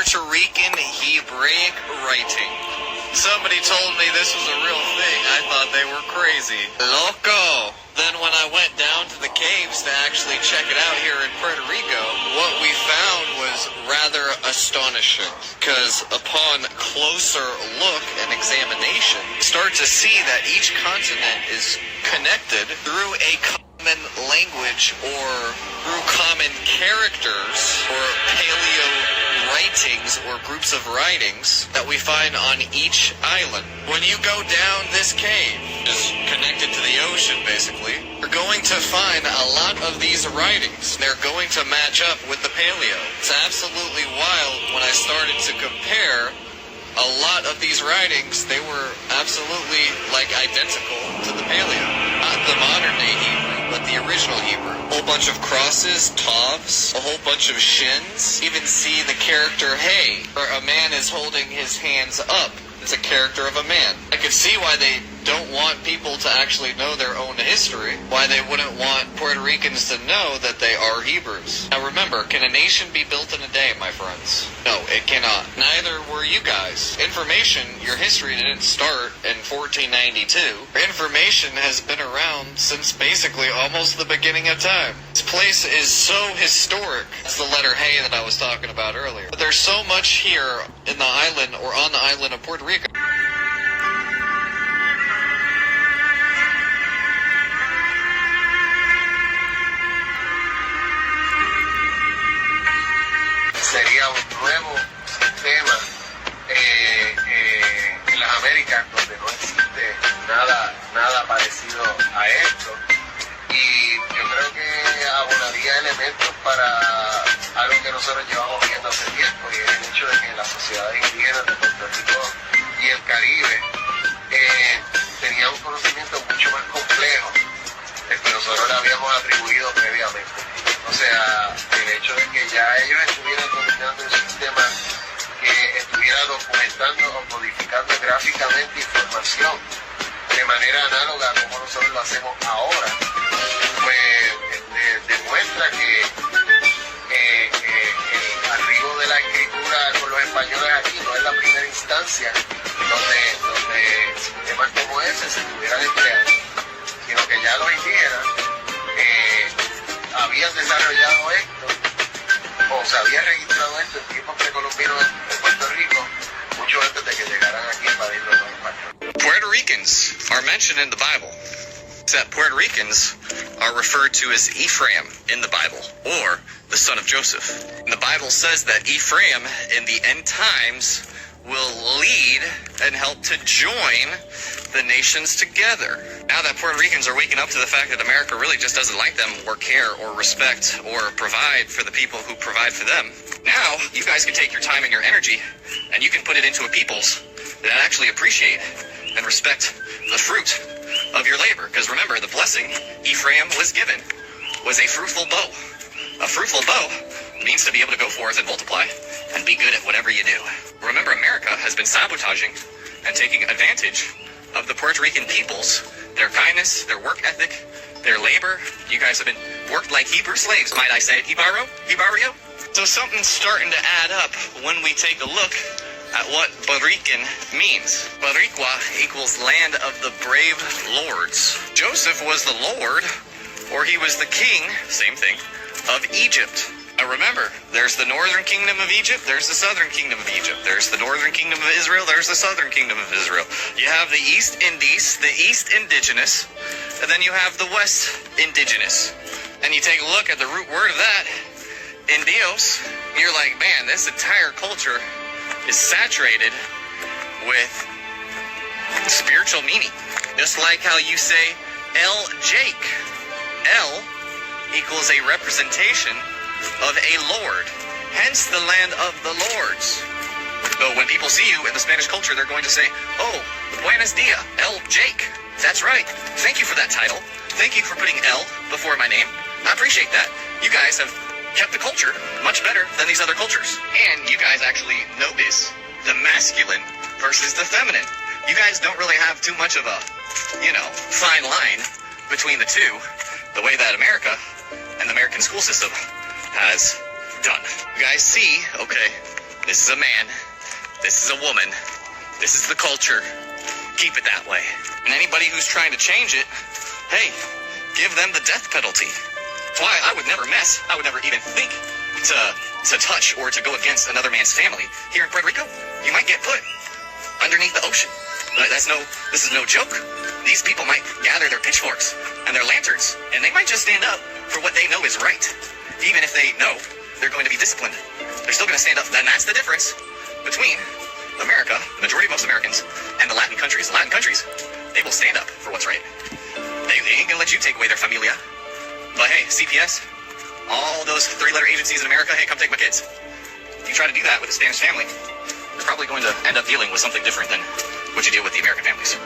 Puerto Rican Hebraic writing. Somebody told me this was a real thing. I thought they were crazy. Loco! Then when I went down to the caves to actually check it out here in Puerto Rico, what we found was rather astonishing. Because upon closer look and examination, you start to see that each continent is connected through a common language or through common characters or paleo writings or groups of writings that we find on each island. When you go down this cave, just connected to the ocean basically, you're going to find a lot of these writings. They're going to match up with the paleo. It's absolutely wild. When I started to compare a lot of these writings, they were absolutely like identical to the paleo. Not the modern day Hebrew, but the original Hebrew. A whole bunch of crosses, tovs, a whole bunch of shins. Even see the character hey, where a man is holding his hands up. It's a character of a man. I could see why they don't want people to actually know their own history, why they wouldn't want Puerto Ricans to know that they are Hebrews. Now remember, can a nation be built in a day, my friends? No, it cannot. Neither were you guys. Information, your history didn't start in 1492. Information has been around since basically almost the beginning of time. This place is so historic. That's the letter hey that I was talking about earlier. But there's so much here in the island or on the island of Puerto Rico. Sería un nuevo sistema en las Américas donde no existe nada parecido a esto, y yo creo que abonaría elementos para algo que nosotros llevamos viendo hace tiempo, y es el hecho de que las sociedades indígenas de Puerto Rico y el Caribe tenían un conocimiento mucho más complejo del que nosotros le habíamos atribuido previamente. O sea, el hecho de que ya ellos estuvieran dominando un sistema que estuviera documentando o codificando gráficamente información de manera análoga a como nosotros lo hacemos ahora, pues demuestra que el arribo de la escritura con los españoles aquí no es la primera instancia donde sistemas como ese se tuvieran empleado, sino que ya los indígenas habían desarrollado esto o se había registrado esto en tiempos precolombinos en Puerto Rico mucho antes de que llegaran aquí a invadirlo los españoles. Puerto Ricans are mentioned in the Bible. That Puerto Ricans are referred to as Ephraim in the Bible, or the son of Joseph. And the Bible says that Ephraim in the end times will lead and help to join the nations together. Now that Puerto Ricans are waking up to the fact that America really just doesn't like them or care or respect or provide for the people who provide for them, now you guys can take your time and your energy and you can put it into a peoples that actually appreciate and respect the fruit of your labor. Because remember, the blessing Ephraim was given was a fruitful bow. A fruitful bow means to be able to go forth and multiply and be good at whatever you do. Remember, America has been sabotaging and taking advantage of the Puerto Rican peoples, their kindness, their work ethic, their labor. You guys have been worked like Hebrew slaves, might I say. Hibario? So something's starting to add up when we take a look at what Barican means. Baricua equals land of the brave lords. Joseph was the lord, or he was the king, same thing, of Egypt. Now remember, there's the northern kingdom of Egypt, there's the southern kingdom of Egypt. There's the northern kingdom of Israel, there's the southern kingdom of Israel. You have the East Indies, the East indigenous, and then you have the West indigenous. And you take a look at the root word of that, Indios, and you're like, man, this entire culture is saturated with spiritual meaning. Just like how you say El Jake. El equals a representation of a lord, hence the land of the lords. So when people see you in the Spanish culture, they're going to say, oh, buenos dias, El Jake. That's right. Thank you for that title. Thank you for putting El before my name. I appreciate that. You guys have kept the culture much better than these other cultures. And you guys actually notice the masculine versus the feminine. You guys don't really have too much of a, fine line between the two, the way that America and the American school system has done. You guys see, okay, This is a man. This is a woman. This is the culture. Keep it that way. And anybody who's trying to change it, hey, give them the death penalty. That's why I would never I would never even think to touch or to go against another man's family. Here in Puerto Rico, you might get put underneath the ocean. This is no joke. These people might gather their pitchforks and their lanterns, and they might just stand up for what they know is right. Even if they know they're going to be disciplined, they're still going to stand up. And that's the difference between America, the majority of most Americans, and the Latin countries. The Latin countries, they will stand up for what's right. They ain't going to let you take away their familia. But hey, CPS, all those three-letter agencies in America, hey, come take my kids. If you try to do that with a Spanish family, you're probably going to end up dealing with something different than what you deal with the American families.